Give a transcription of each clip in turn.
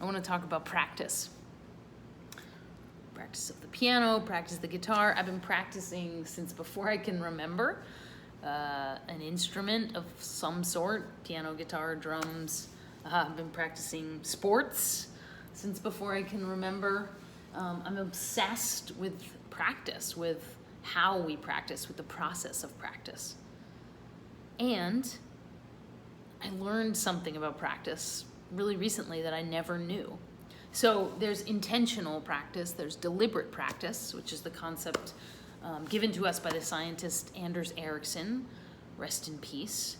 want to talk about practice. Practice of the piano, practice the guitar. I've been practicing since before I can remember. An instrument of some sort, piano, guitar, drums. I've been practicing sports since before I can remember. I'm obsessed with practice, with how we practice, with the process of practice. And I learned something about practice really recently that I never knew. So there's intentional practice, there's deliberate practice, which is the concept given to us by the scientist Anders Ericsson, rest in peace.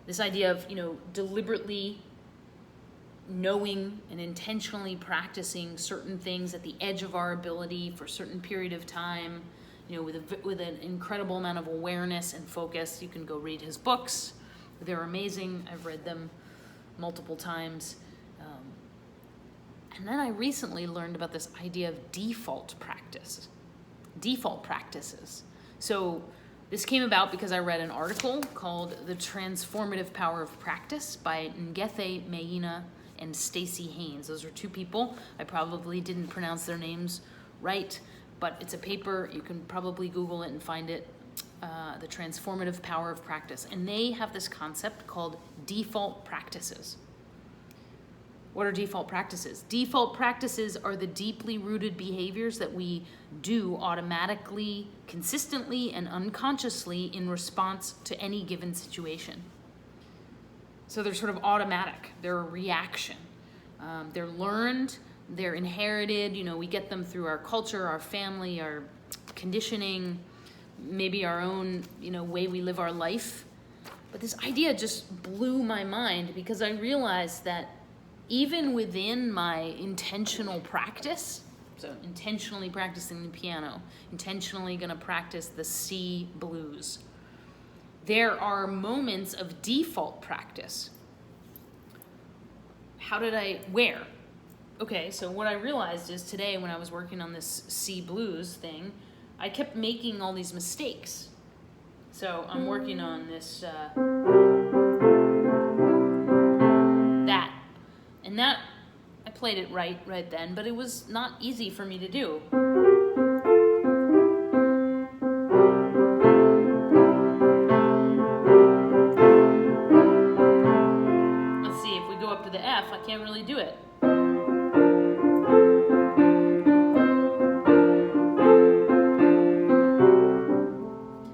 This idea of, deliberately knowing and intentionally practicing certain things at the edge of our ability for a certain period of time, with an incredible amount of awareness and focus. You can go read his books. They're amazing. I've read them multiple times. And then I recently learned about this idea of default practices. So this came about because I read an article called The Transformative Power of Practice by Maina and Staci Haines. Those are two people. I probably didn't pronounce their names right, but it's a paper. You can probably Google it and find it. The Transformative Power of Practice. And they have this concept called default practices. What are default practices? Default practices are the deeply rooted behaviors that we do automatically, consistently, and unconsciously in response to any given situation. So they're sort of automatic. They're a reaction. They're learned. They're inherited. We get them through our culture, our family, our conditioning, maybe our own, way we live our life. But this idea just blew my mind because I realized that even within my intentional practice, so intentionally practicing the piano, intentionally going to practice the C blues, there are moments of default practice. Where? Okay, so what I realized is today when I was working on this C blues thing, I kept making all these mistakes. So I'm working on this, and that, I played it right then, but it was not easy for me to do. Let's see, if we go up to the F, I can't really do it.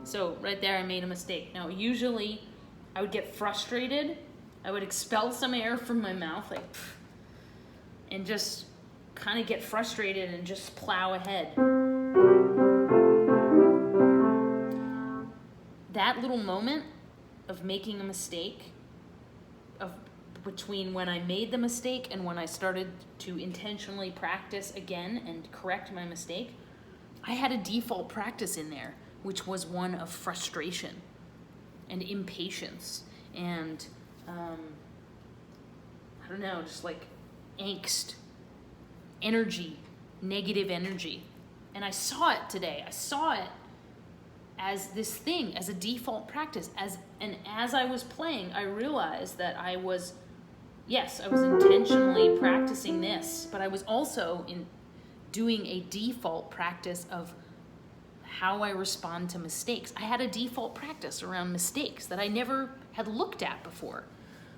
So right there, I made a mistake. Now, usually I would get frustrated. I would expel some air from my mouth, and just kind of get frustrated and just plow ahead. That little moment of making a mistake, between when I made the mistake and when I started to intentionally practice again and correct my mistake, I had a default practice in there, which was one of frustration and impatience and I don't know, just like angst, energy, negative energy. And I saw it today. I saw it as this thing, as a default practice. As I was playing, I realized that I was intentionally practicing this, but I was also doing a default practice of how I respond to mistakes. I had a default practice around mistakes that I never had looked at before.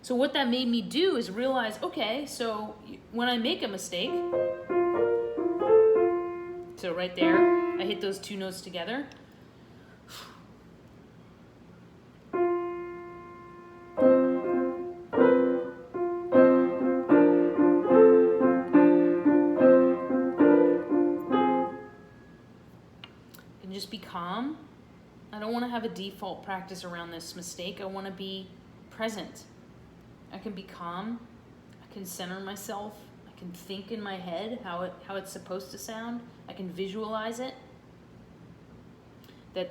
So what that made me do is realize, okay, so when I make a mistake, so right there, I hit those two notes together. And just be calm. I don't want to have a default practice around this mistake. I want to be present. I can be calm. I can center myself. I can think in my head how it's supposed to sound. I can visualize it. That,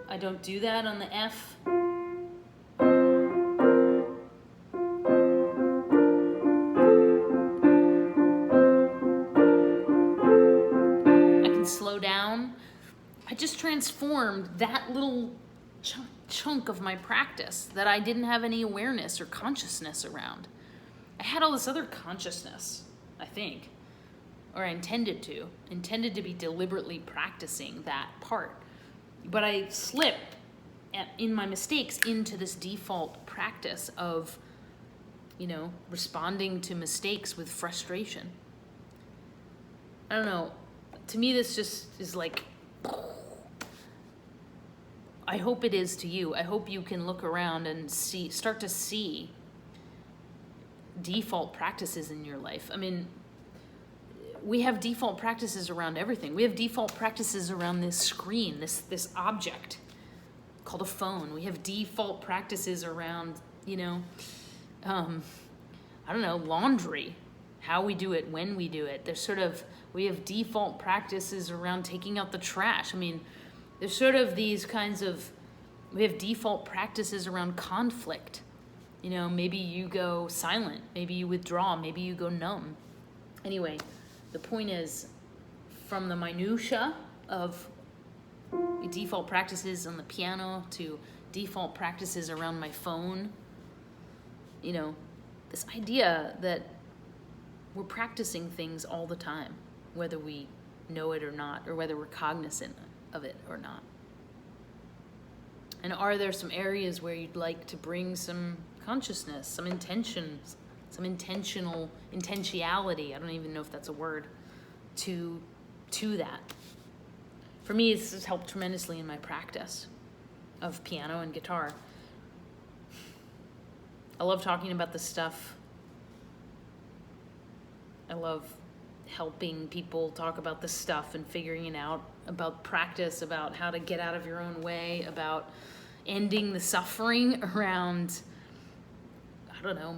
I don't do that on the F. I can slow down. I just transformed that little chunk of my practice that I didn't have any awareness or consciousness around. I had all this other consciousness, I think, or I intended to be deliberately practicing that part. But I slip in my mistakes into this default practice of, responding to mistakes with frustration. I don't know. To me, this just is like, I hope it is to you. I hope you can look around and start to see default practices in your life. I mean, we have default practices around everything. We have default practices around this screen, this object called a phone. We have default practices around, laundry, how we do it, when we do it. We have default practices around taking out the trash. I mean, there's sort of these kinds of, we have default practices around conflict. Maybe you go silent, maybe you withdraw, maybe you go numb. Anyway, the point is, from the minutia of default practices on the piano to default practices around my phone, this idea that we're practicing things all the time, whether we know it or not, or whether we're cognizant of it or not. And are there some areas where you'd like to bring some consciousness, some intentions, some intentionality, I don't even know if that's a word, to that? For me, this has helped tremendously in my practice of piano and guitar. I love talking about this stuff. I love helping people talk about this stuff and figuring it out, about practice, about how to get out of your own way, about ending the suffering around,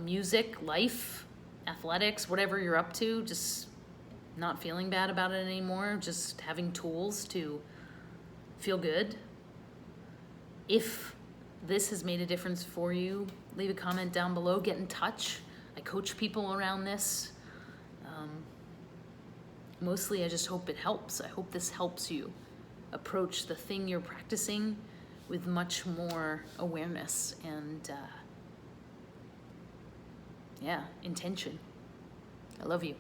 music, life, athletics, whatever you're up to, just not feeling bad about it anymore, just having tools to feel good. If this has made a difference for you, leave a comment down below, get in touch. I coach people around this. Mostly I just hope it helps. I hope this helps you approach the thing you're practicing with much more awareness and intention. I love you.